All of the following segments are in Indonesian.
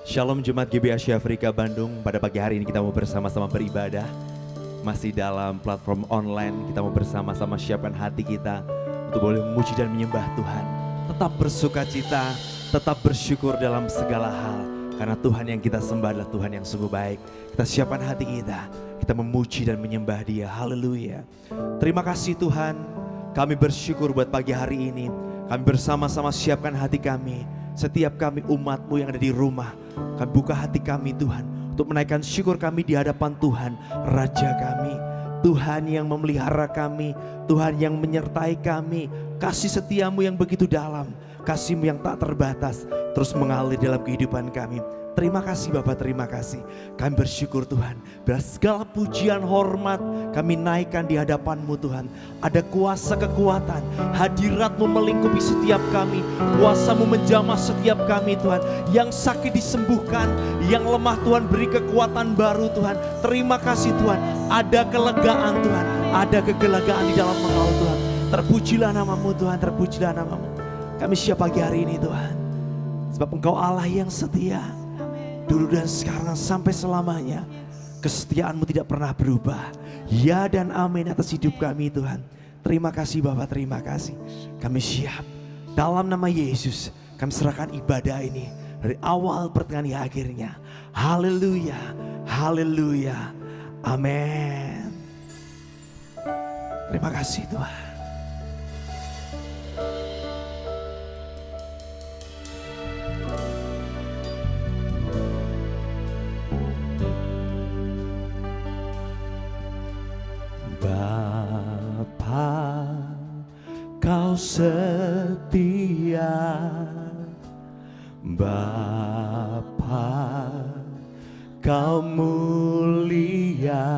Shalom Jemaat GB Asia Afrika Bandung. Pada pagi hari ini kita mau bersama-sama beribadah. Masih dalam platform online, kita mau bersama-sama siapkan hati kita untuk boleh memuji dan menyembah Tuhan. Tetap bersukacita, tetap bersyukur dalam segala hal. Karena Tuhan yang kita sembah adalah Tuhan yang sungguh baik. Kita siapkan hati kita memuji dan menyembah Dia. Haleluya. Terima kasih Tuhan, kami bersyukur buat pagi hari ini. Kami bersama-sama siapkan hati kami. Setiap kami umat-Mu yang ada di rumah, kami buka hati kami Tuhan untuk menaikkan syukur kami di hadapan Tuhan, Raja kami, Tuhan yang memelihara kami, Tuhan yang menyertai kami. Kasih setiamu yang begitu dalam, kasih-Mu yang tak terbatas terus mengalir dalam kehidupan kami. Terima kasih Bapa, terima kasih. Kami bersyukur Tuhan, bila segala pujian hormat kami naikkan di hadapan-Mu Tuhan. Ada kuasa kekuatan, hadirat-Mu melingkupi setiap kami, kuasa-Mu menjamah setiap kami Tuhan. Yang sakit disembuhkan, yang lemah Tuhan beri kekuatan baru Tuhan. Terima kasih Tuhan, ada kelegaan Tuhan, ada kegelegaan di dalam Engkau Tuhan. Terpujilah nama-Mu Tuhan, terpujilah nama-Mu. Kami siap pagi hari ini Tuhan, sebab Engkau Allah yang setia. Dulu dan sekarang sampai selamanya, kesetiaan-Mu tidak pernah berubah. Ya dan amin atas hidup kami Tuhan. Terima kasih Bapak, terima kasih. Kami siap. Dalam nama Yesus kami serahkan ibadah ini dari awal pertengahan hingga akhirnya. Haleluya, haleluya, amin. Terima kasih Tuhan. Bapa, Kau setia. Bapa, Kau mulia.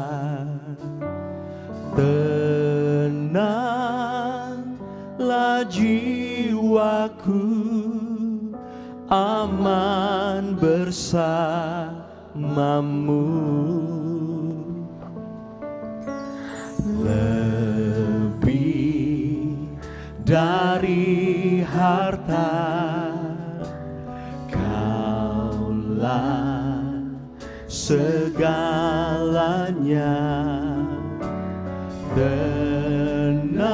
Tenanglah jiwaku, aman bersamamu. Lebih dari harta, Kaulah segalanya. Tenanglah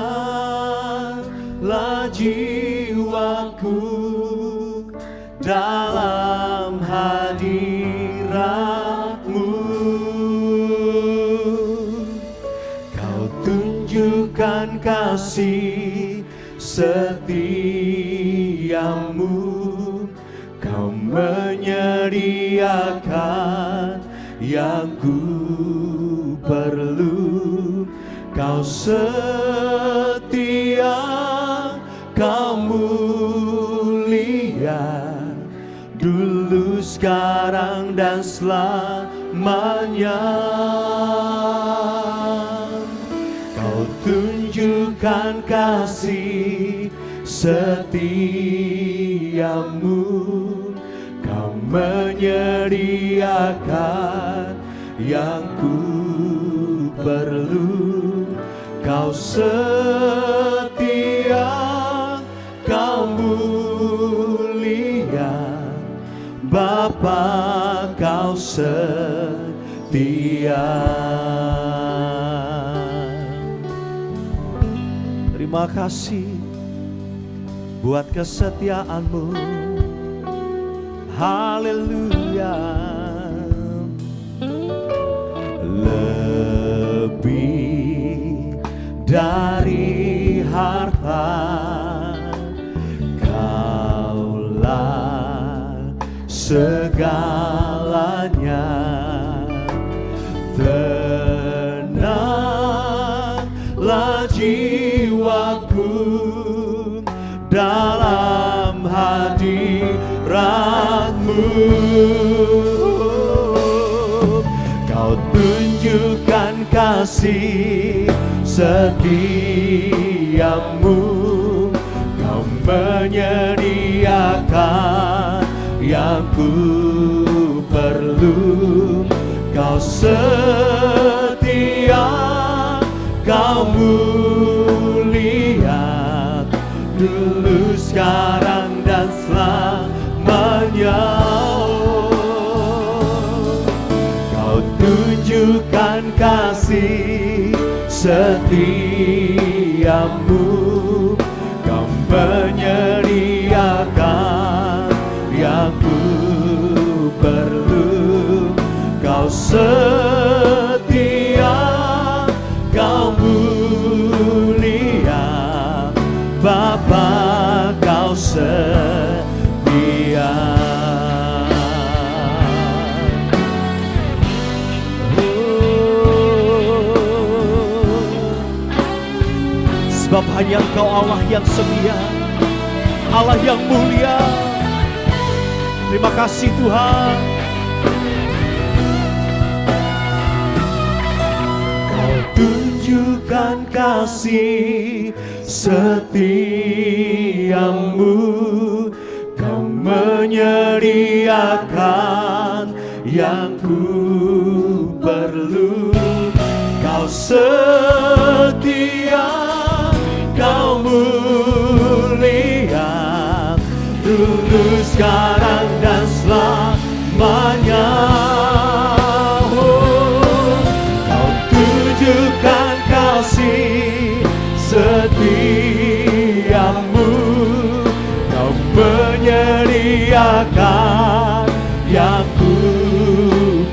jiwaku dalam hadirat-Mu. Tunjukkan kasih setiamu, Kau menyediakan yang ku perlu. Kau setia, Kau mulia, dulu, sekarang, dan selamanya. Tunjukkan kasih setiamu, Kau menyediakan yang ku perlu. Kau setia, Kau mulia, Bapa, Kau setia. Terima kasih buat kesetiaan-Mu. Haleluya. Lebih dari harta, Kaulah segalanya. Tenanglah jiwaku dalam hadirat-Mu. Kau tunjukkan kasih setiamu, Kau menyediakan yang ku perlu. Kau setia, Kau mulia, dulu, sekarang, dan selamanya. Kau tunjukkan kasih setiamu, Kau menyediakan yang ku perlu. Kau setia, Kau mulia, Bapa, Kau setia. Sebab hanya Engkau Allah yang setia, Allah yang mulia. Terima kasih Tuhan. Kau tunjukkan kasih setiamu, Kau menyediakan yang ku perlu. Kau setia, Kau mulia, dulu sekarang dan selamanya. Oh, Kau tunjukkan kasih setiamu, Kau menyediakan yang ku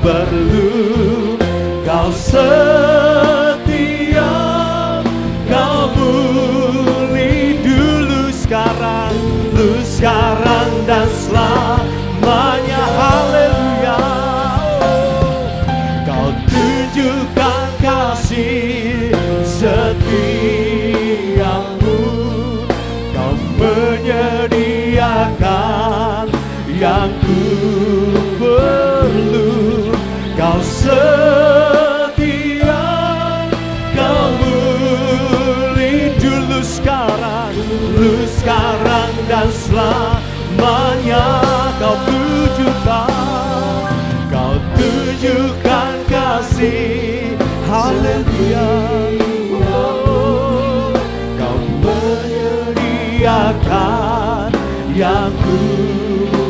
perlu. Kau setia, Kau muli, dulu sekarang, dan selamanya. Haleluya. Kau tunjukkan kasih setiamu, Kau menyediakan yang ku perlu. Kau setia, Kau muli, dulu sekarang dan selamanya. Kau tunjukkan kasih. Haleluya. Oh, Kau menyediakan yang ku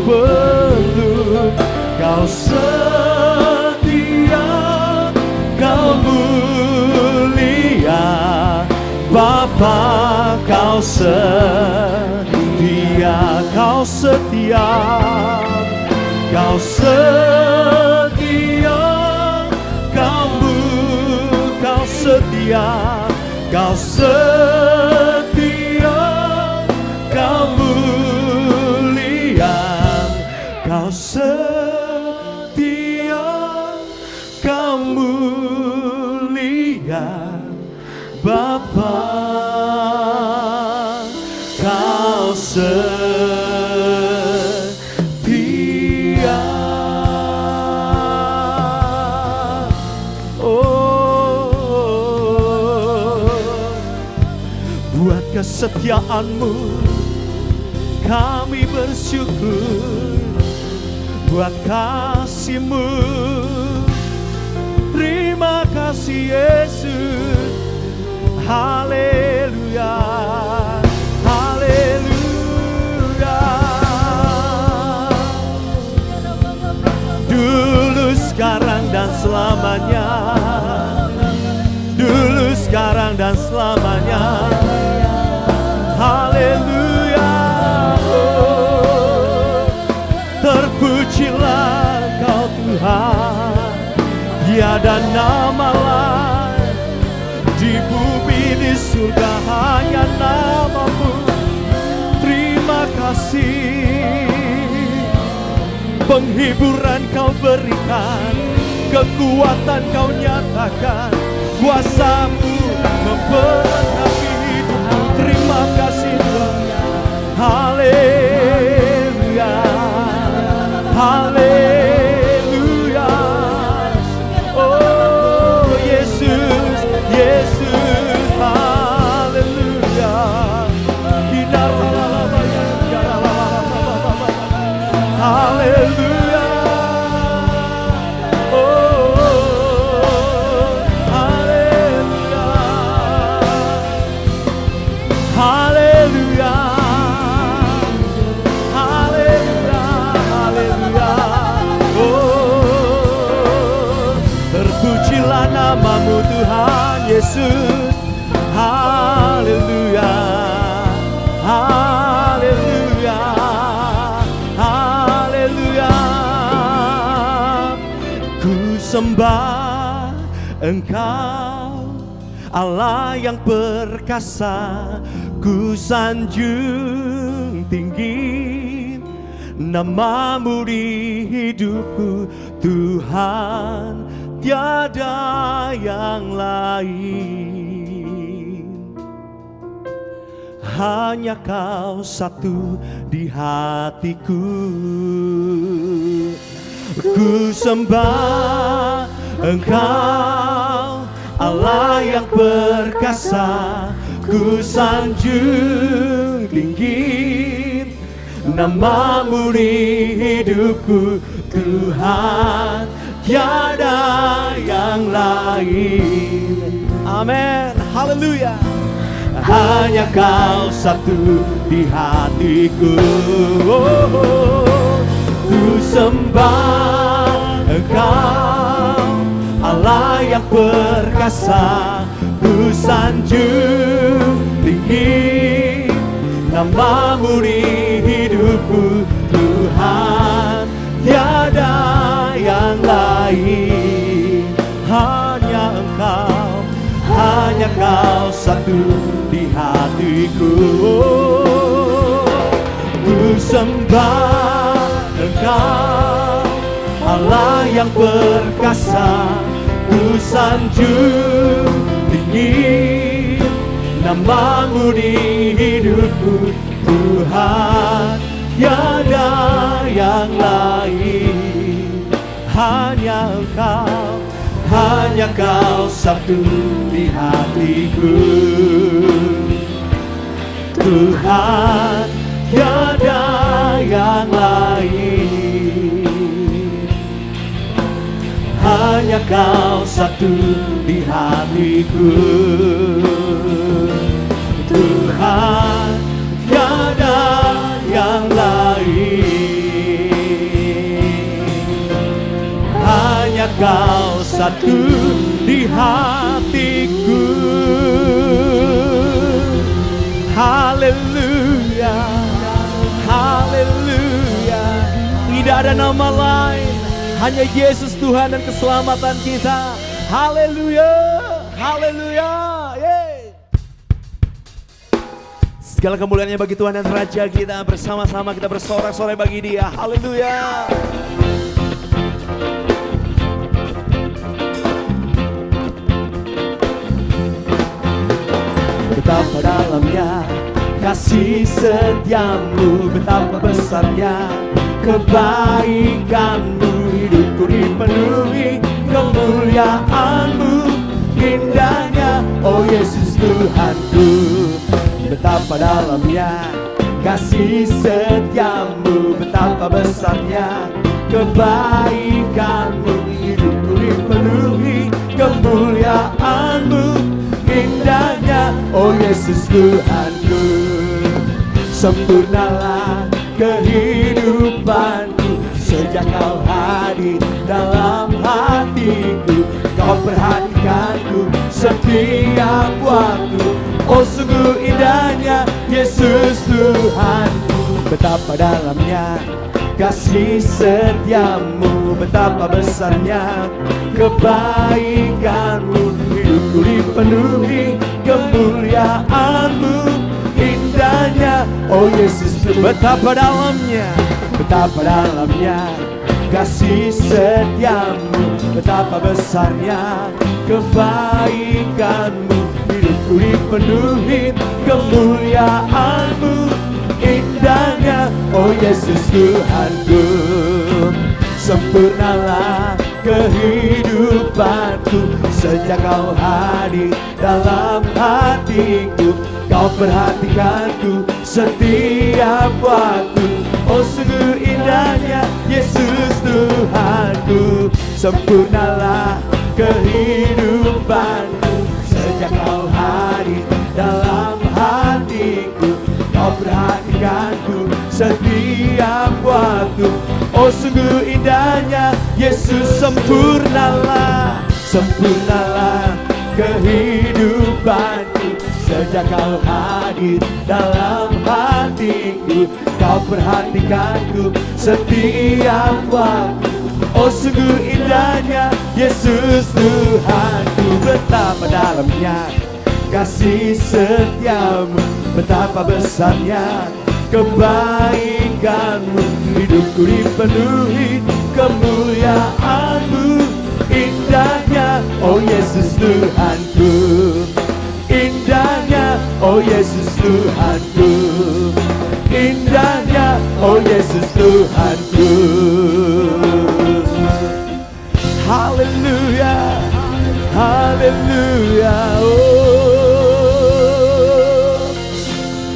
perlu. Kau setia, Kau mulia, Bapa, Kau setia. Kau setia, Kau setia, Kau setia, Kau setia, Kau mulia, Kau setia, Kau mulia, Bapa, Kau setia. Oh, buat kesetiaan-Mu kami bersyukur, buat kasih-Mu. Terima kasih Yesus. Haleluya, haleluya. Dulu, sekarang, dan selamanya. Dulu, sekarang, dan selamanya. Haleluya. Oh, terpujilah Kau Tuhan, tiada nama lain di bumi, di surga, hanya nama-Mu. Terima kasih. Penghiburan Kau berikan, kekuatan Kau nyatakan, kuasa-Mu memberkati hidupku. Terima kasih Tuhan. Haleluya, haleluya. Oh Yesus, Yesus, haleluya. Haleluya. Oh, haleluya. Haleluya. Haleluya. sembah Engkau, Allah yang perkasa. Ku sanjung tinggi namamu di hidupku, Tuhan, tiada yang lain. Hanya Kau satu di hatiku. Ku sembah Engkau, Allah yang perkasa. Ku sanjung tinggi namamu di hidupku, Tuhan, tiada yang lain. Amin, haleluya. Hanya Kau satu di hatiku. Ku sembah Engkau, Allah yang perkasa. Ku sanjung tinggi namamu di hidupku, Tuhan, tiada yang lain. Hanya Engkau, hanya Kau satu di hatiku. Ku sembah Engkau, Allah yang perkasa. Ku sanjung tinggi namamu di hidupku, Tuhan, tiada yang lain. Hanya Engkau, hanya Kau satu di hatiku, Tuhan, tiada yang lain. Hanya Kau satu di hatiku, Tuhan, tiada yang lain. Hanya Kau satu di hatiku. Haleluya, haleluya. Tidak ada nama lain, hanya Yesus Tuhan dan keselamatan kita. Haleluya, haleluya. Segala kemuliaannya bagi Tuhan dan Raja kita. Bersama-sama kita bersorak-sorai bagi Dia. Haleluya. Betapa dalamnya kasih setiamu, betapa besarnya kebaikanmu. Hidupku dipenuhi kemuliaanmu, indahnya, oh Yesus Tuhanku. Betapa dalamnya kasih setiamu, betapa besarnya kebaikanmu. Hidupku dipenuhi kemuliaanmu, indahnya, oh Yesus Tuhanku. Sempurnalah kehidupanku sejak Kau hadir dalam hatiku. Kau perhatikanku setiap waktu, oh sungguh indahnya Yesus Tuhanku. Betapa dalamnya kasih setiamu, betapa besarnya kebaikanmu. Hidupku dipenuhi kemuliaanmu, indahnya, oh Yesus Tuhan. Betapa dalamnya kasih setiamu, betapa besarnya kebaikanmu. Hidupku dipenuhi kemuliaanmu, indahnya, oh Yesus Tuhanku. Sempurnalah kehidupanku sejak Kau hadir dalam hatiku. Kau perhatikanku setiap waktu, oh sungguh indahnya Yesus Tuhanku. Sempurnalah kehidupanku sejak Kau hadir dalam hatiku. Kau perhatikanku setiap waktu, oh sungguh indahnya Yesus. Sempurnalah, sempurnalah kehidupanku sejak Kau hadir dalam hatiku. Kau perhatikanku setiap waktu, Oh sungguh indahnya Yesus Tuhanku, betapa dalamnya kasih setiamu, betapa besarnya kebaikanmu. Hidupku dipenuhi kemuliaanmu, indahnya oh Yesus Tuhanku, indahnya oh Yesus Tuhanku, indahnya oh Yesus Tuhanku. Haleluya, haleluya. Oh,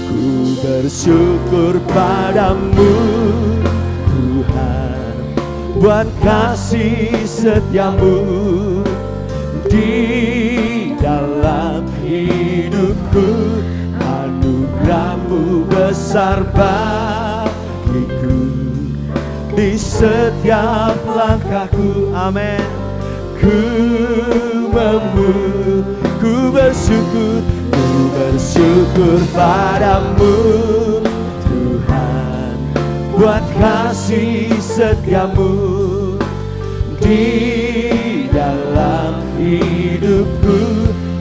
ku bersyukur padamu Tuhan, buat kasih setiamu di dalam hidupku. Anugerahmu besar bagiku di setiap langkahku. Amin. Ku bersyukur padamu Tuhan, buat kasih setiamu di dalam hidupku.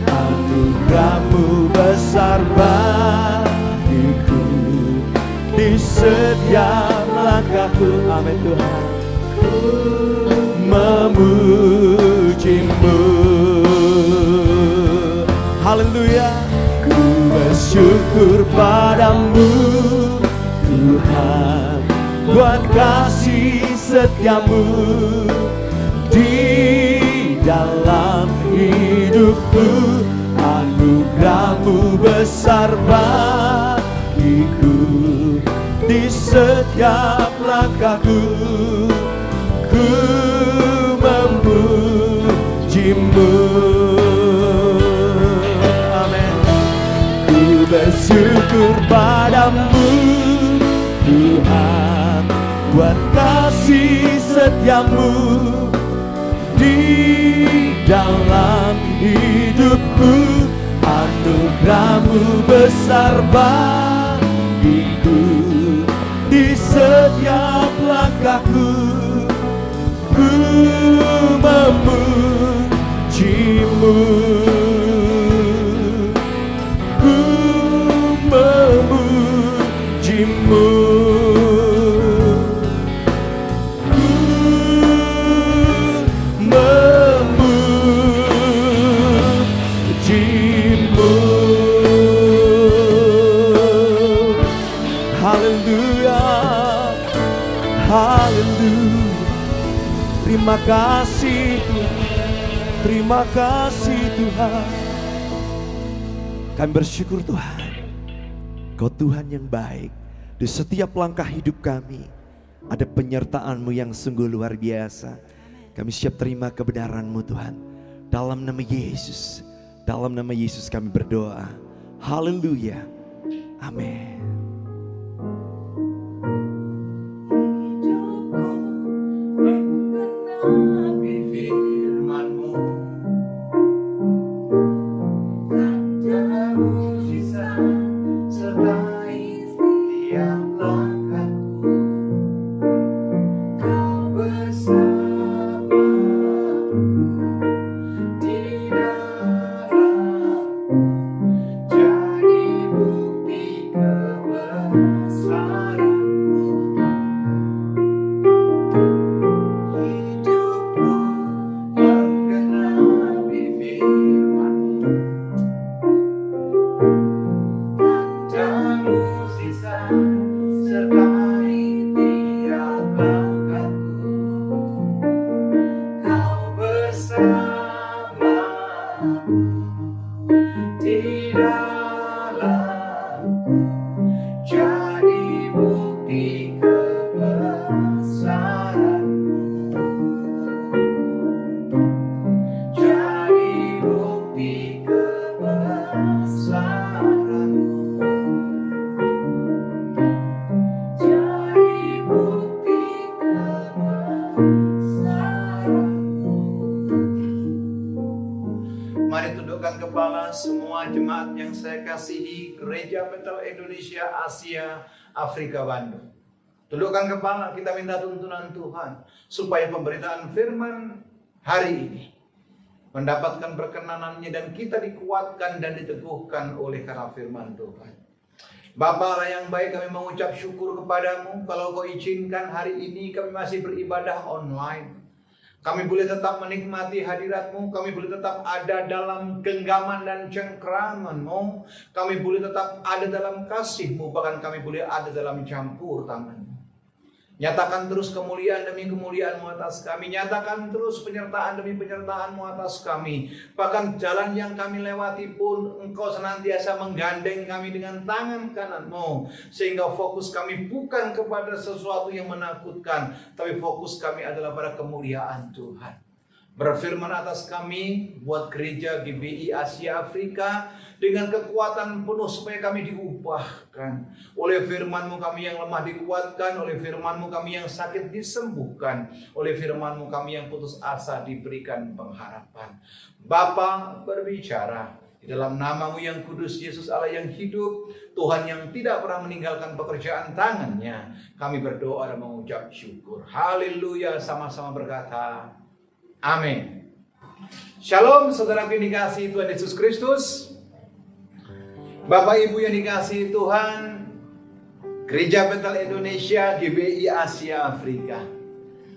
Anugerahmu besar bagiku di setiap langkahku. Amin Tuhan. Memujimu, haleluya. Ku bersyukur padamu Tuhan, buat kasih setiamu di dalam hidupku. Anugerahmu besar bagiku di setiap langkahku. Ku memujimu, amin. Ku bersyukur padamu Tuhan, buat kasih setiamu di dalam hidupku. Anugerahmu besar bagiku di setiap langkahku. Ku memujimu, ku memujimu, ku memujimu. Haleluya, haleluya. Terima kasih Tuhan, terima kasih Tuhan. Kami bersyukur Tuhan, Kau Tuhan yang baik. Di setiap langkah hidup kami ada penyertaan-Mu yang sungguh luar biasa. Kami siap terima kebenaran-Mu Tuhan. Dalam nama Yesus, dalam nama Yesus kami berdoa. Haleluya, amin. Jemaat yang saya kasihi, Gereja Betel Indonesia Asia Afrika Bandung. Tundukkan kepala, kita minta tuntunan Tuhan supaya pemberitaan firman hari ini mendapatkan perkenanannya dan kita dikuatkan dan diteguhkan oleh karena firman Tuhan. Bapa Allah yang baik, kami mengucap syukur kepadamu. Kalau kau izinkan hari ini kami masih beribadah online, kami boleh tetap menikmati hadirat-Mu, kami boleh tetap ada dalam genggaman dan cengkraman-Mu, kami boleh tetap ada dalam kasih-Mu, bahkan kami boleh ada dalam campur tangan-Mu. Nyatakan terus kemuliaan demi kemuliaan-Mu atas kami. Nyatakan terus penyertaan demi penyertaan-Mu atas kami. Bahkan jalan yang kami lewati pun Engkau senantiasa menggandeng kami dengan tangan kanan-Mu. Sehingga fokus kami bukan kepada sesuatu yang menakutkan, tapi fokus kami adalah pada kemuliaan Tuhan. Berfirman atas kami, buat gereja GBI Asia Afrika dengan kekuatan penuh supaya kami diubahkan. Oleh firman-Mu kami yang lemah dikuatkan, oleh firman-Mu kami yang sakit disembuhkan, oleh firman-Mu kami yang putus asa diberikan pengharapan. Bapa berbicara di dalam nama-Mu yang kudus, Yesus Allah yang hidup, Tuhan yang tidak pernah meninggalkan pekerjaan tangannya. Kami berdoa dan mengucap syukur. Haleluya, sama-sama berkata amin. Shalom saudara yang dikasihi Tuhan Yesus Kristus. Bapak Ibu yang dikasihi Tuhan, Gereja Betel Indonesia GBI Asia Afrika.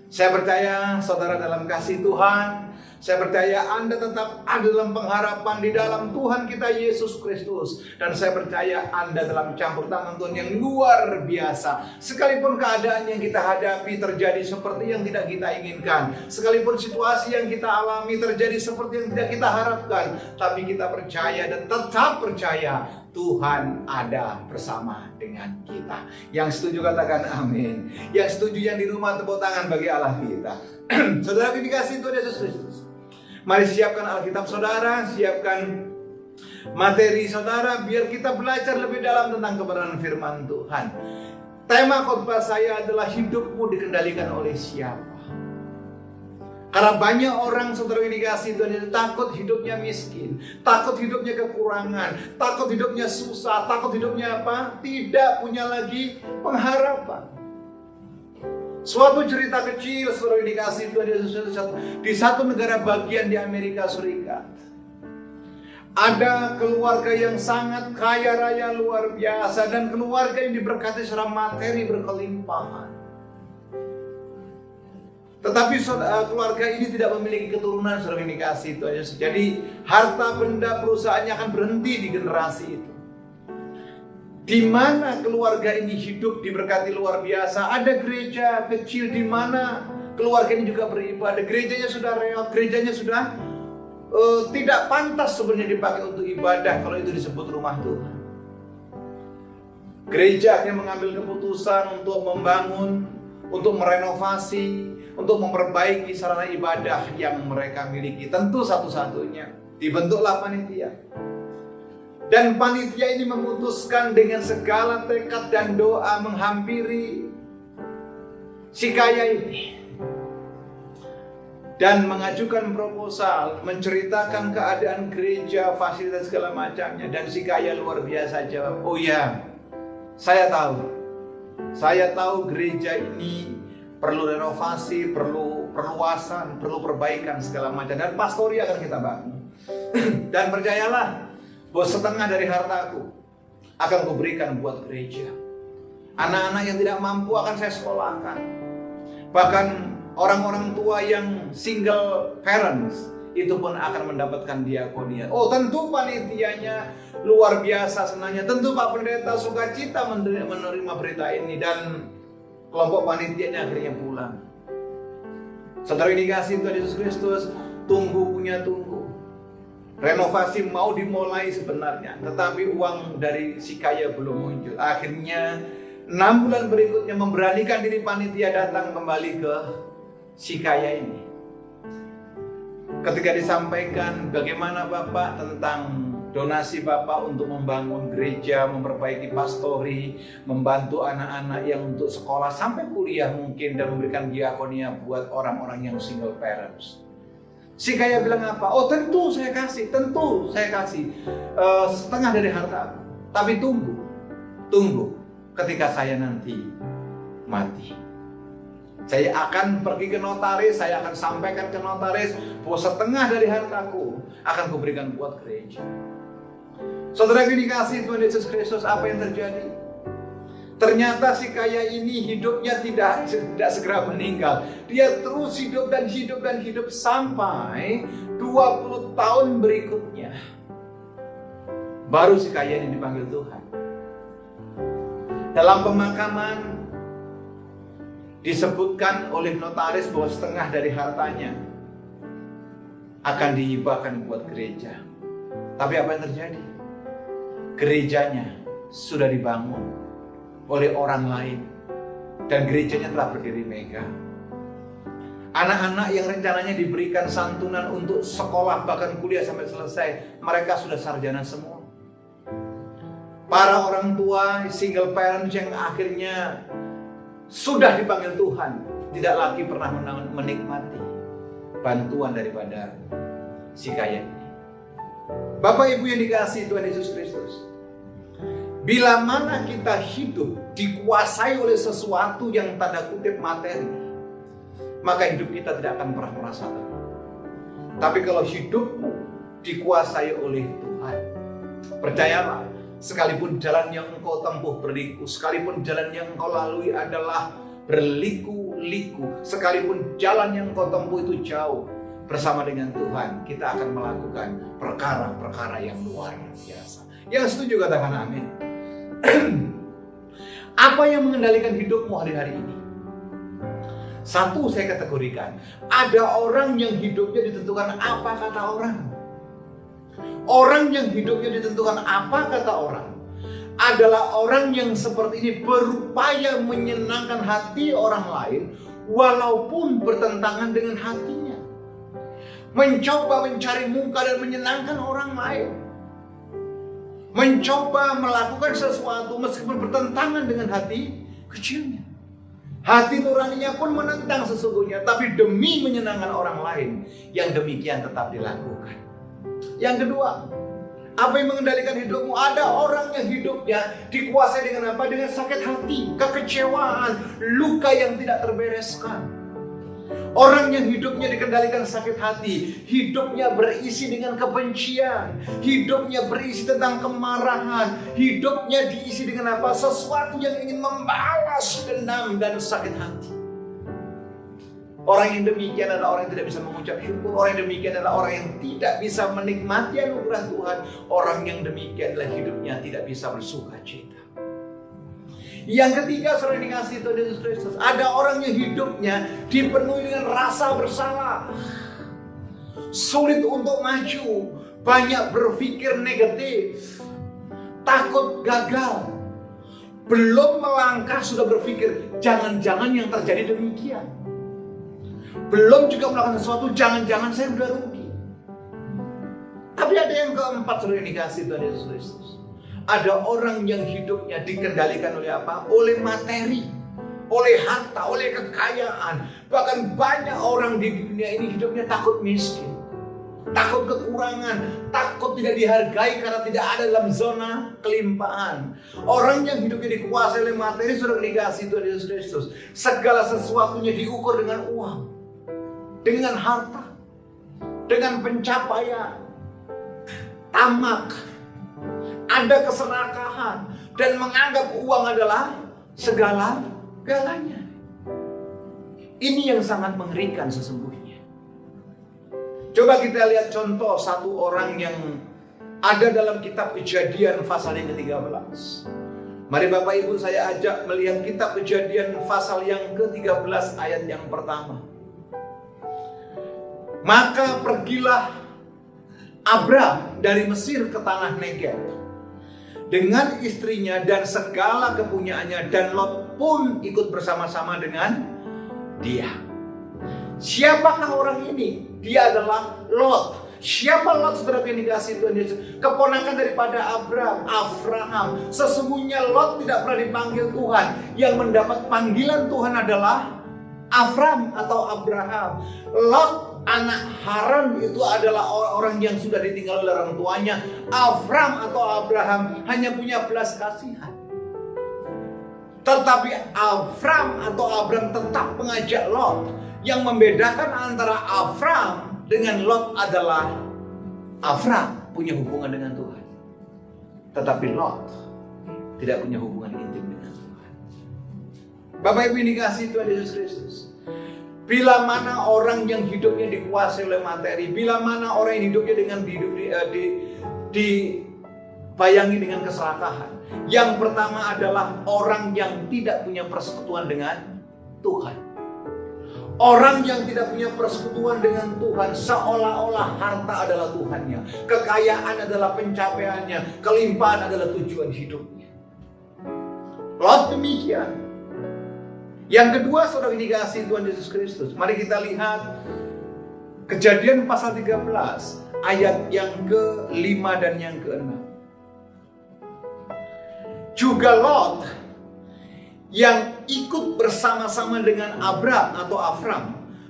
Saya percaya saudara dalam kasih Tuhan. Saya percaya Anda tetap ada dalam pengharapan di dalam Tuhan kita Yesus Kristus. Dan saya percaya Anda dalam campur tangan Tuhan yang luar biasa. Sekalipun keadaan yang kita hadapi terjadi seperti yang tidak kita inginkan, sekalipun situasi yang kita alami terjadi seperti yang tidak kita harapkan, tapi kita percaya dan tetap percaya Tuhan ada bersama dengan kita. Yang setuju katakan amin. Yang setuju yang di rumah tepuk tangan bagi Allah kita. Saudara dikasihi Tuhan Yesus Kristus, mari siapkan Alkitab saudara, siapkan materi saudara, biar kita belajar lebih dalam tentang kebenaran firman Tuhan. Tema khotbah saya adalah hidupmu dikendalikan oleh siapa? Karena banyak orang saudara yang dikasihi Tuhan itu takut hidupnya miskin, takut hidupnya kekurangan, takut hidupnya susah, takut hidupnya apa? Tidak punya lagi pengharapan. Suatu cerita kecil saudara yang dikasihi Tuhan di satu negara bagian di Amerika Serikat. Ada keluarga yang sangat kaya raya luar biasa dan keluarga yang diberkati secara materi berkelimpahan. Tetapi keluarga ini tidak memiliki keturunan saudara yang dikasihi Tuhan Yesus. Jadi harta benda perusahaannya akan berhenti di generasi itu. Di mana keluarga ini hidup diberkati luar biasa. Ada gereja kecil di mana keluarga ini juga beribadah. Gerejanya sudah reot, gerejanya sudah tidak pantas sebenarnya dipakai untuk ibadah kalau itu disebut rumah Tuhan. Gereja yang mengambil keputusan untuk membangun, untuk merenovasi, untuk memperbaiki sarana ibadah yang mereka miliki. Tentu satu-satunya dibentuklah panitia. Dan panitia ini memutuskan dengan segala tekad dan doa menghampiri si kaya ini. Dan mengajukan proposal, menceritakan keadaan gereja, fasilitas segala macamnya. Dan si kaya luar biasa jawab, oh ya, saya tahu gereja ini perlu renovasi, perlu perluasan, perlu perbaikan segala macam. Dan pastori akan kita bangun. Dan percayalah, bahwa setengah dari hartaku akan kuberikan buat gereja. Anak-anak yang tidak mampu akan saya sekolahkan. Bahkan orang-orang tua yang single parents itu pun akan mendapatkan diakonia. Oh tentu panitianya luar biasa senangnya. Tentu Pak Pendeta sukacita menerima berita ini. Dan kelompok panitianya akhirnya pulang. Saudara dikasihi Tuhan Yesus Kristus, tunggu. Renovasi mau dimulai sebenarnya, tetapi uang dari si kaya belum muncul. Akhirnya 6 bulan berikutnya memberanikan diri panitia datang kembali ke si kaya ini. Ketika disampaikan bagaimana Bapak tentang donasi Bapak untuk membangun gereja, memperbaiki pastori, membantu anak-anak yang untuk sekolah sampai kuliah mungkin, dan memberikan diakonia buat orang-orang yang single parents. Si kaya bilang apa? Oh tentu saya kasih, setengah dari harta. Tapi tunggu ketika saya nanti mati. Saya akan pergi ke notaris, saya akan sampaikan ke notaris bahwa setengah dari hartaku akan kuberikan buat gereja. Saudara yang dikasihi Tuhan Yesus Kristus, apa yang terjadi? Ternyata si kaya ini hidupnya tidak segera meninggal. Dia terus hidup dan hidup dan hidup sampai 20 tahun berikutnya. Baru si kaya ini dipanggil Tuhan. Dalam pemakaman disebutkan oleh notaris bahwa setengah dari hartanya akan dihibahkan buat gereja. Tapi apa yang terjadi? Gerejanya sudah dibangun oleh orang lain dan gerejanya telah berdiri megah. Anak-anak yang rencananya diberikan santunan untuk sekolah bahkan kuliah sampai selesai, mereka sudah sarjana semua. Para orang tua single parent yang akhirnya sudah dipanggil Tuhan tidak lagi pernah menikmati bantuan daripada si kaya ini. Bapak Ibu yang dikasihi Tuhan Yesus Kristus, bila mana kita hidup dikuasai oleh sesuatu yang tanda kutip materi, maka hidup kita tidak akan pernah merasa tenang. Tapi kalau hidupmu dikuasai oleh Tuhan, percayalah, sekalipun jalan yang engkau tempuh berliku, sekalipun jalan yang engkau lalui adalah berliku-liku, sekalipun jalan yang engkau tempuh itu jauh, bersama dengan Tuhan kita akan melakukan perkara-perkara yang luar biasa. Yang setuju katakan amin. Apa yang mengendalikan hidupmu hari-hari ini? Satu, saya kategorikan, ada orang yang hidupnya ditentukan apa kata orang. Orang yang hidupnya ditentukan apa kata orang adalah orang yang seperti ini, berupaya menyenangkan hati orang lain walaupun bertentangan dengan hatinya. Mencoba mencari muka dan menyenangkan orang lain. Mencoba melakukan sesuatu meskipun bertentangan dengan hati kecilnya. Hati nuraninya pun menentang sesungguhnya, tapi demi menyenangkan orang lain, yang demikian tetap dilakukan. Yang kedua, apa yang mengendalikan hidupmu? Ada orang yang hidupnya dikuasai dengan apa? Dengan sakit hati, kekecewaan, luka yang tidak terbereskan. Orang yang hidupnya dikendalikan sakit hati, hidupnya berisi dengan kebencian, hidupnya berisi tentang kemarahan, hidupnya diisi dengan apa? Sesuatu yang ingin membalas dendam dan sakit hati. Orang yang demikian adalah orang yang tidak bisa mengucap syukur. Orang yang demikian adalah orang yang tidak bisa menikmati anugerah Tuhan. Orang yang demikian adalah hidupnya tidak bisa bersuka cita. Yang ketiga, saudara dikasihi Tuhan Yesus Kristus, ada orang yang hidupnya dipenuhi dengan rasa bersalah, sulit untuk maju, banyak berpikir negatif, takut gagal, belum melangkah sudah berpikir jangan-jangan yang terjadi demikian, belum juga melakukan sesuatu, jangan-jangan saya sudah rugi. Tapi ada yang keempat, saudara dikasihi Tuhan Yesus Kristus. Ada orang yang hidupnya dikendalikan oleh apa? Oleh materi, oleh harta, oleh kekayaan. Bahkan banyak orang di dunia ini hidupnya takut miskin, takut kekurangan, takut tidak dihargai karena tidak ada dalam zona kelimpahan. Orang yang hidupnya dikuasai oleh materi, sudah dikasih Tuhan Yesus Kristus, segala sesuatunya diukur dengan uang, dengan harta, dengan pencapaian, tamak, ada keserakahan, dan menganggap uang adalah segala-galanya. Ini yang sangat mengerikan sesungguhnya. Coba kita lihat contoh satu orang yang ada dalam kitab Kejadian pasal yang ke-13. Mari Bapak Ibu saya ajak melihat kitab Kejadian pasal yang ke-13 ayat yang pertama. Maka pergilah Abram dari Mesir ke tanah Negev dengan istrinya dan segala kepunyaannya, dan Lot pun ikut bersama-sama dengan dia. Siapakah orang ini? Dia adalah Lot. Siapa Lot, saudara yang dikasihi Tuhan Yesus? Keponakan daripada Abraham. Sesungguhnya Lot tidak pernah dipanggil Tuhan. Yang mendapat panggilan Tuhan adalah Avram atau Abraham. Lot anak Haran itu adalah orang yang sudah ditinggal oleh orang tuanya. Avram atau Abraham hanya punya belas kasihan. Tetapi Abram tetap mengajak Lot. Yang membedakan antara Abram dengan Lot adalah Abram punya hubungan dengan Tuhan, tetapi Lot tidak punya hubungan intim dengan Tuhan. Bapak Ibu yang dikasihi Tuhan Yesus Kristus, bila mana orang yang hidupnya dikuasai oleh materi, bila mana orang yang hidupnya dengan dibayangi dengan keserakahan, yang pertama adalah orang yang tidak punya persekutuan dengan Tuhan. Orang yang tidak punya persekutuan dengan Tuhan, seolah-olah harta adalah Tuhannya, kekayaan adalah pencapaiannya, kelimpahan adalah tujuan hidupnya. Lot demikian. Yang kedua, saudara dikasihi Tuhan Yesus Kristus, mari kita lihat Kejadian pasal 13 ayat yang ke-5 dan yang ke-6. Juga Lot yang ikut bersama-sama dengan Abram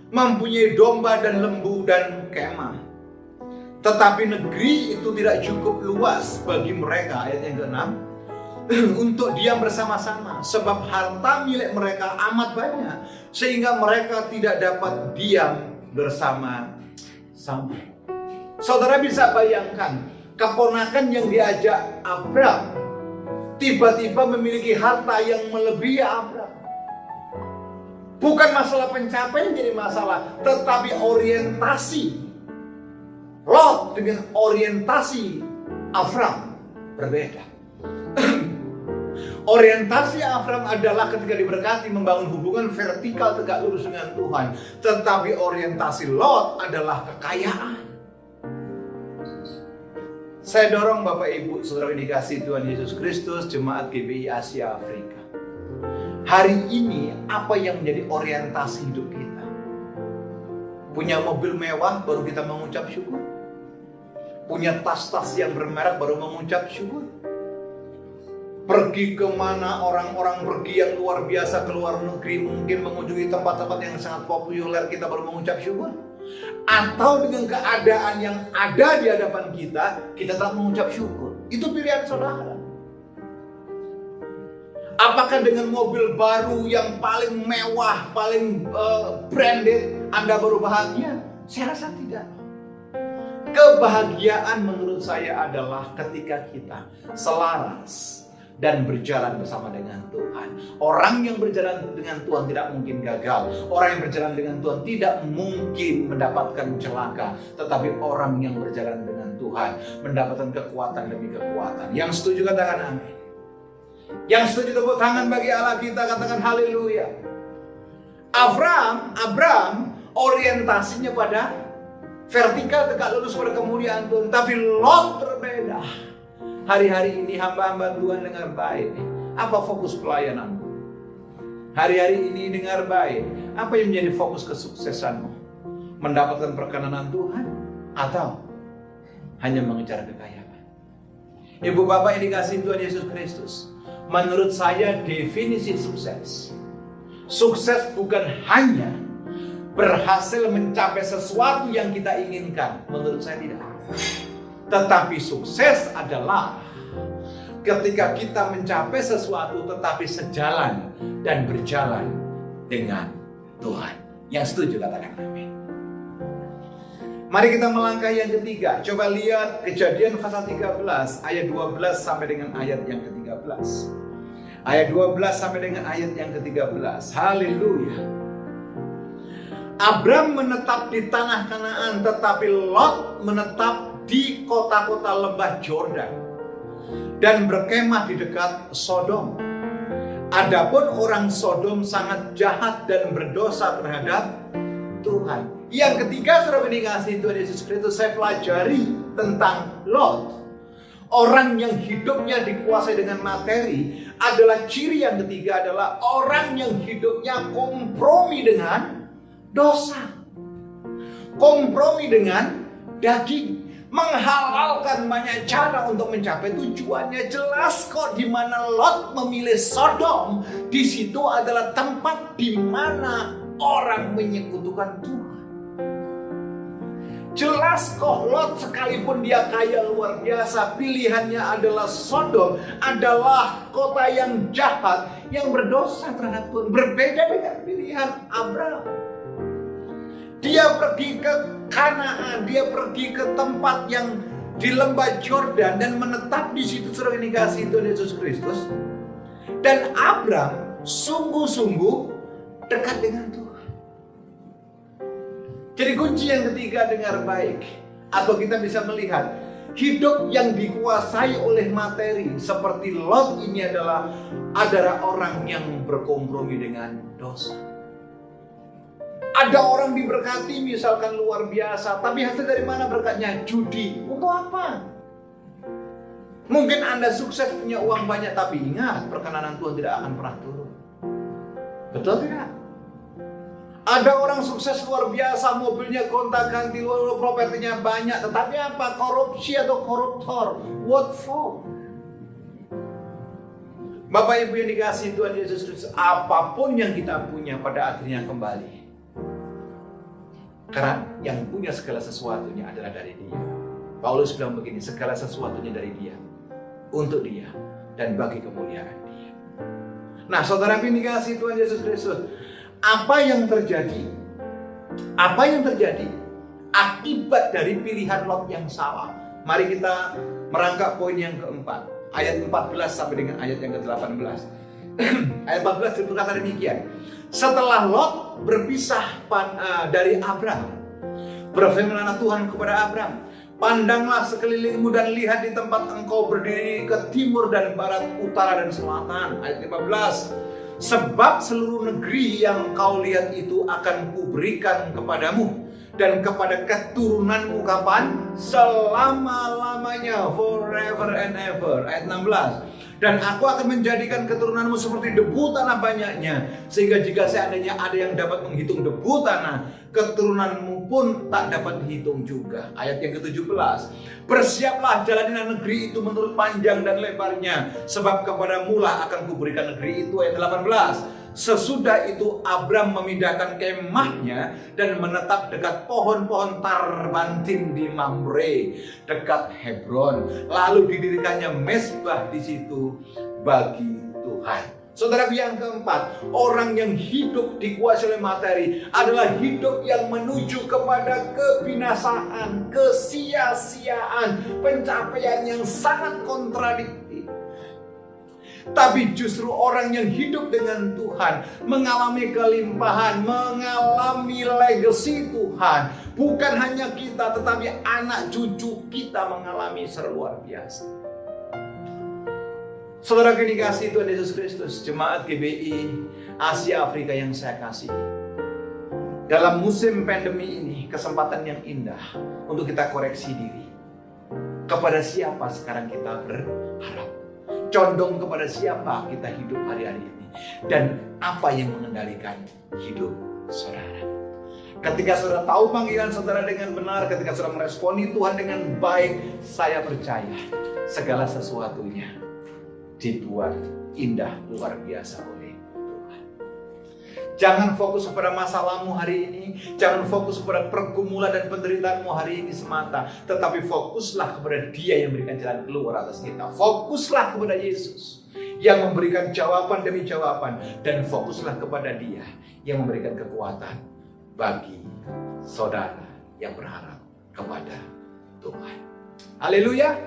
mempunyai domba dan lembu dan kemah. Tetapi negeri itu tidak cukup luas bagi mereka, ayat yang ke-6, untuk diam bersama-sama, sebab harta milik mereka amat banyak, sehingga mereka tidak dapat diam bersama-sama. Saudara bisa bayangkan, keponakan yang diajak Abram tiba-tiba memiliki harta yang melebihi Abram. Bukan masalah pencapaian jadi masalah, tetapi orientasi Lot dengan orientasi Abram berbeda. Orientasi Abram adalah ketika diberkati membangun hubungan vertikal tegak lurus dengan Tuhan, tetapi orientasi Lot adalah kekayaan. Saya dorong Bapak Ibu Saudara yang dikasihi Tuhan Yesus Kristus, Jemaat GBI Asia Afrika, hari ini apa yang menjadi orientasi hidup kita? Punya mobil mewah baru kita mengucap syukur? Punya tas-tas yang bermerek baru mengucap syukur? Pergi kemana orang-orang pergi yang luar biasa ke luar negeri, mungkin mengunjungi tempat-tempat yang sangat populer, kita baru mengucap syukur? Atau dengan keadaan yang ada di hadapan kita, kita tak mengucap syukur? Itu pilihan saudara. Apakah dengan mobil baru yang paling mewah, paling branded, Anda baru bahagia? Saya rasa tidak. Kebahagiaan menurut saya adalah ketika kita selaras dan berjalan bersama dengan Tuhan. Orang yang berjalan dengan Tuhan tidak mungkin gagal. Orang yang berjalan dengan Tuhan tidak mungkin mendapatkan celaka. Tetapi orang yang berjalan dengan Tuhan mendapatkan kekuatan demi kekuatan. Yang setuju katakan amin. Yang setuju tepuk tangan bagi Allah kita, katakan haleluya. Abram orientasinya pada vertikal tegak lurus pada kemuliaan Tuhan. Tapi Lot berbeda. Hari-hari ini hamba-hamba Tuhan dengar baik. Apa fokus pelayananmu? Hari-hari ini dengar baik. Apa yang menjadi fokus kesuksesanmu? Mendapatkan perkenanan Tuhan? Atau hanya mengejar kekayaan? Ibu bapak yang dikasihi Tuhan Yesus Kristus, menurut saya definisi sukses, sukses bukan hanya berhasil mencapai sesuatu yang kita inginkan. Menurut saya tidak. Tetapi sukses adalah ketika kita mencapai sesuatu tetapi sejalan dan berjalan dengan Tuhan. Yang setuju katakan amin. Mari kita melangkah yang ketiga. Coba lihat Kejadian pasal 13 ayat 12 sampai dengan ayat yang ke-13. Ayat 12 sampai dengan ayat yang ke-13. Haleluya. Abram menetap di tanah Kanaan, tetapi Lot menetap di kota-kota lembah Yordan dan berkemah di dekat Sodom. Adapun orang Sodom sangat jahat dan berdosa terhadap Tuhan. Yang ketiga, saudara dikasihi Tuhan Yesus Kristus, saya pelajari tentang Lot. Orang yang hidupnya dikuasai dengan materi adalah ciri yang ketiga adalah orang yang hidupnya kompromi dengan dosa, kompromi dengan daging. Menghalalkan banyak cara untuk mencapai tujuannya. Jelas kok di mana Lot memilih Sodom. Di situ adalah tempat di mana orang menyekutukan Tuhan. Jelas kok Lot sekalipun dia kaya luar biasa, pilihannya adalah Sodom, adalah kota yang jahat, yang berdosa terhadap Tuhan. Berbeda dengan pilihan Abraham. Dia pergi ke Kanaan, dia pergi ke tempat yang di lembah Yordan dan menetap di situ sebagai dikasih Tuhan Yesus Kristus. Dan Abraham sungguh-sungguh dekat dengan Tuhan. Jadi kunci yang ketiga, dengar baik, atau kita bisa melihat hidup yang dikuasai oleh materi seperti Lot ini adalah orang yang berkompromi dengan dosa. Ada orang diberkati misalkan luar biasa, tapi hasil dari mana berkatnya? Judi. Untuk apa? Mungkin Anda sukses punya uang banyak, tapi ingat, perkenanan Tuhan tidak akan pernah turun. Betul tidak? Ada orang sukses luar biasa, mobilnya gonta-ganti, propertinya banyak, tetapi apa? Korupsi atau koruptor. What for? Bapak Ibu yang dikasihi Tuhan Yesus Kristus, apapun yang kita punya pada akhirnya kembali. Karena yang punya segala sesuatunya adalah dari Dia. Paulus bilang begini, segala sesuatunya dari Dia, untuk Dia, dan bagi kemuliaan Dia. Nah, saudara yang dikasihi Tuhan Yesus Kristus, apa yang terjadi? Apa yang terjadi akibat dari pilihan Lot yang salah? Mari kita merangkak poin yang keempat, ayat 14 sampai dengan ayat yang ke-18. Ayat 14 berkata demikian. Setelah Lot berpisah dari Abraham, berfirmanlah Tuhan kepada Abraham, pandanglah sekelilingmu dan lihat di tempat engkau berdiri ke timur dan barat, utara dan selatan. Ayat 15. Sebab seluruh negeri yang kau lihat itu akan kuberikan kepadamu dan kepada keturunanmu kapan? Selama-lamanya, forever and ever. Ayat 16. Dan aku akan menjadikan keturunanmu seperti debu tanah banyaknya, sehingga jika seandainya ada yang dapat menghitung debu tanah, keturunanmu pun tak dapat dihitung juga. Ayat yang ke-17. Bersiaplah, jalanilah negeri itu menurut panjang dan lebarnya, sebab kepadamu lah akan kuberikan negeri itu. Ayat 18. Sesudah itu Abram memindahkan kemahnya dan menetap dekat pohon-pohon tarbantin di Mamre, dekat Hebron. Lalu didirikannya mezbah di situ bagi Tuhan. Saudara yang keempat, orang yang hidup dikuasai oleh materi adalah hidup yang menuju kepada kebinasaan, kesia-siaan, pencapaian yang sangat kontradiktif. Tapi justru orang yang hidup dengan Tuhan mengalami kelimpahan, mengalami legacy Tuhan. Bukan hanya kita, tetapi anak cucu kita mengalami seluar biasa. Saudara dikasihi Tuhan Yesus Kristus, jemaat GBI Asia Afrika yang saya kasih. Dalam musim pandemi ini, kesempatan yang indah untuk kita koreksi diri. Kepada siapa sekarang kita berharap? Condong kepada siapa kita hidup hari-hari ini? Dan apa yang mengendalikan hidup saudara? Ketika saudara tahu panggilan saudara dengan benar, ketika saudara meresponi Tuhan dengan baik, saya percaya segala sesuatunya dibuat indah luar biasa oleh Tuhan. Jangan fokus kepada masalahmu hari ini, jangan fokus kepada pergumulan dan penderitaanmu hari ini semata, tetapi fokuslah kepada Dia yang memberikan jalan keluar atas kita. Fokuslah kepada Yesus yang memberikan jawaban demi jawaban, dan fokuslah kepada Dia yang memberikan kekuatan bagi saudara yang berharap kepada Tuhan. Haleluya.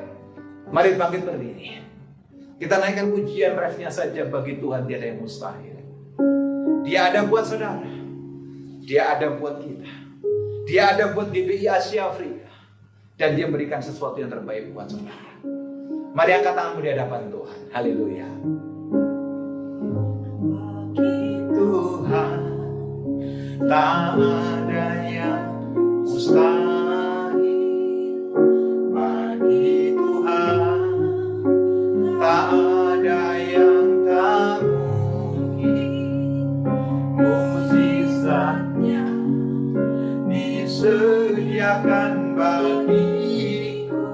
Mari bangkit berdiri. Kita naikkan pujian refnya saja, bagi Tuhan tiada yang mustahil. Dia ada buat saudara, Dia ada buat kita, Dia ada buat GBI Asia Afrika, dan Dia memberikan sesuatu yang terbaik buat saudara. Mari angkat tanganmu di hadapan Tuhan. Haleluya. Bagi Tuhan tak ada yang mustahil. Bagi Tuhan tak ada yang tak mungkin. Mukjizatnya disediakan bagiku.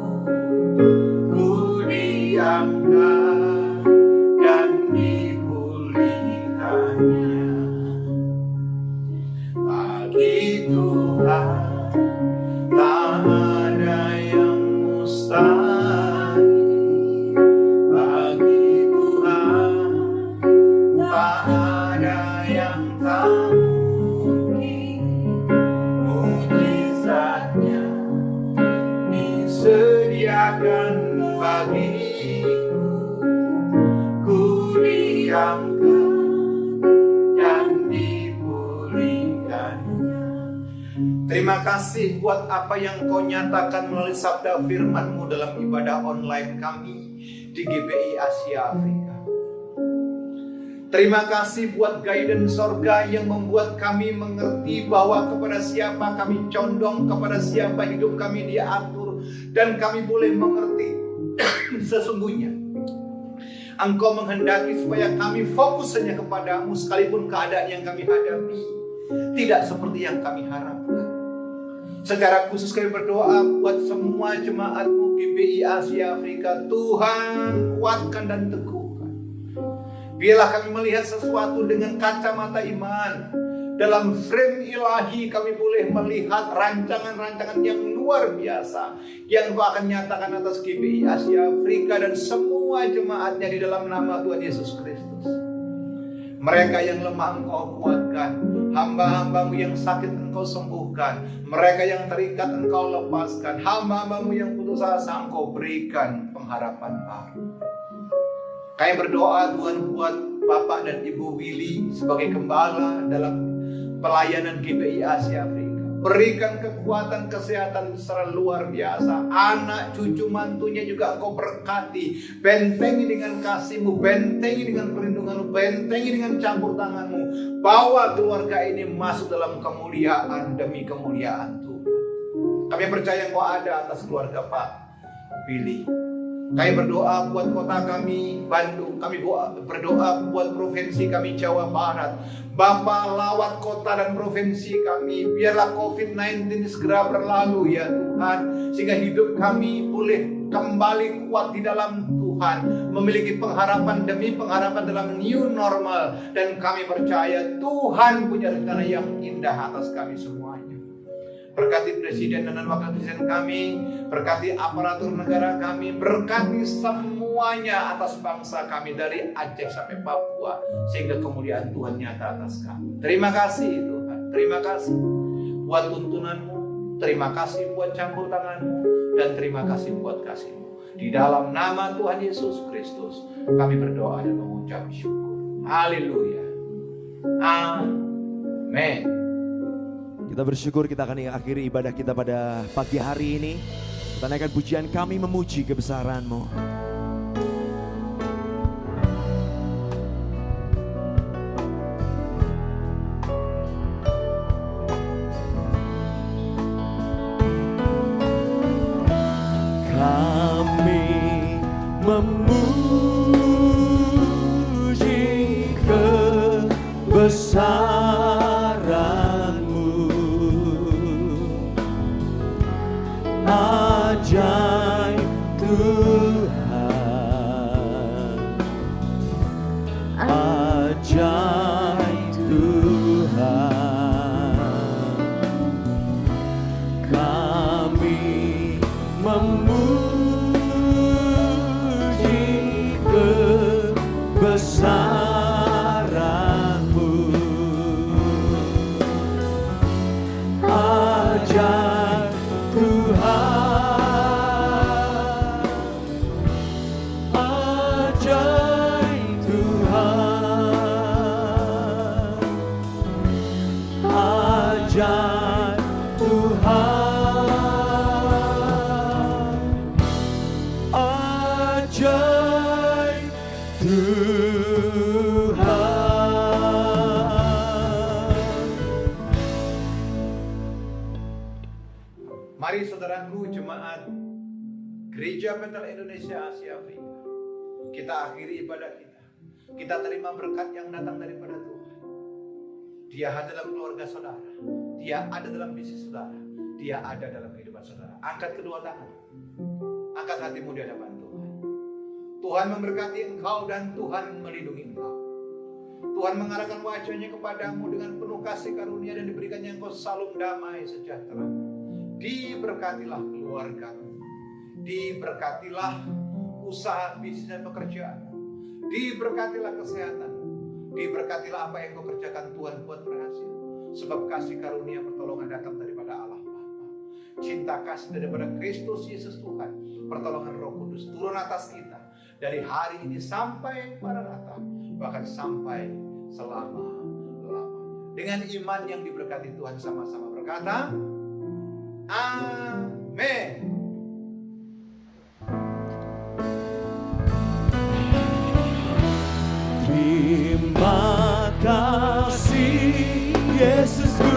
Ku diangkat dan dipulihkannya. Bagi Tuhan tak Terima kasih buat apa yang Kau nyatakan melalui sabda firman-Mu dalam ibadah online kami di GBI Asia Afrika. Terima kasih buat guidance sorga yang membuat kami mengerti bahwa kepada siapa kami condong, kepada siapa hidup kami diatur, dan kami boleh mengerti sesungguhnya Engkau menghendaki supaya kami fokus hanya kepadamu, sekalipun keadaan yang kami hadapi tidak seperti yang kami harapkan. Secara khusus kami berdoa buat semua jemaat-Mu GBI Asia Afrika. Tuhan, kuatkan dan teguhkan. Biarlah kami melihat sesuatu dengan kacamata iman. Dalam frame ilahi kami boleh melihat rancangan-rancangan yang luar biasa yang Kau akan nyatakan atas GBI Asia Afrika dan semua jemaatnya di dalam nama Tuhan Yesus Kristus. Mereka yang lemah Engkau kuatkan, hamba-hambamu yang sakit Engkau sembuhkan, mereka yang terikat Engkau lepaskan, hamba-hambamu yang putus asa Engkau berikan pengharapan baru. Kami berdoa Tuhan buat Bapak dan Ibu Willy sebagai gembala dalam pelayanan GBI Asia Afrika. Berikan kekuatan kesehatan secara luar biasa. Anak cucu mantunya juga Kau berkati. Bentengi dengan kasih-Mu, bentengi dengan perlindungan-Mu, bentengi dengan campur tangan-Mu. Bawa keluarga ini masuk dalam kemuliaan demi kemuliaan Tuhan. Kami percaya Kau ada atas keluarga Pak Billy. Kami berdoa buat kota kami Bandung. Kami berdoa buat provinsi kami Jawa Barat. Bapa, lawat kota dan provinsi kami. Biarlah COVID-19 segera berlalu ya Tuhan. Sehingga hidup kami boleh kembali kuat di dalam Tuhan. Memiliki pengharapan demi pengharapan dalam new normal. Dan kami percaya Tuhan punya rencana yang indah atas kami semuanya. Berkati presiden dan wakil presiden kami, berkati aparatur negara kami, berkati semuanya atas bangsa kami dari Aceh sampai Papua, sehingga kemuliaan Tuhan nyata atas kami. Terima kasih Tuhan, terima kasih buat tuntunan-Mu, terima kasih buat campur tangan-Mu, dan terima kasih buat kasih-Mu. Di dalam nama Tuhan Yesus Kristus, kami berdoa dan mengucap syukur. Haleluya. Amin. Kita bersyukur kita akan akhiri ibadah kita pada pagi hari ini. Kita naikkan pujian kami memuji kebesaran-Mu. Kami memuji kebesaran ajaib Tuhan, ajaib Tuhan. Kami memuji kebesaran-Mu, ajaib Tuhan. Mari saudaraku jemaat Gereja Betel Indonesia Asia Afrika, kita akhiri ibadah kita. Kita terima berkat yang datang daripada Tuhan. Dia ada dalam keluarga saudara, Dia ada dalam bisnis saudara, Dia ada dalam kehidupan saudara. Angkat kedua tangan, angkat hatimu di hadapan Tuhan. Tuhan memberkati engkau dan Tuhan melindungi engkau. Tuhan mengarahkan wajahnya kepadamu dengan penuh kasih karunia dan diberikannya engkau salam damai sejahtera. Diberkatilah keluargamu, diberkatilah usaha bisnis dan pekerjaan, diberkatilah kesehatan, diberkatilah apa yang kau kerjakan Tuhan buat berhasil. Sebab kasih karunia pertolongan datang daripada Allah Bapa. Cinta kasih daripada Kristus Yesus Tuhan, pertolongan Roh Kudus turun atas kita dari hari ini sampai Maranatha, bahkan sampai selama-lamanya. Dengan iman yang diberkati Tuhan sama-sama berkata, Amin. Terima kasih Yesusku,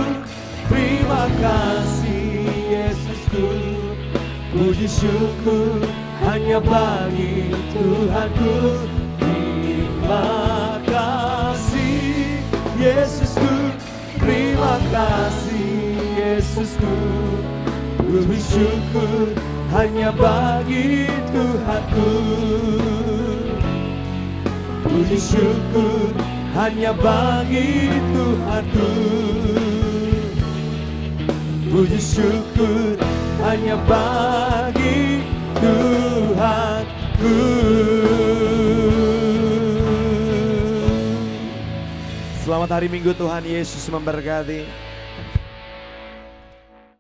terima kasih Yesusku. Puji syukur hanya bagi Tuhanku. Terima kasih Yesusku, terima kasih Yesusku. Puji syukur hanya bagi Tuhanku. Puji syukur hanya bagi Tuhanku. Puji syukur hanya bagi Tuhanku. Selamat hari Minggu, Tuhan Yesus memberkati.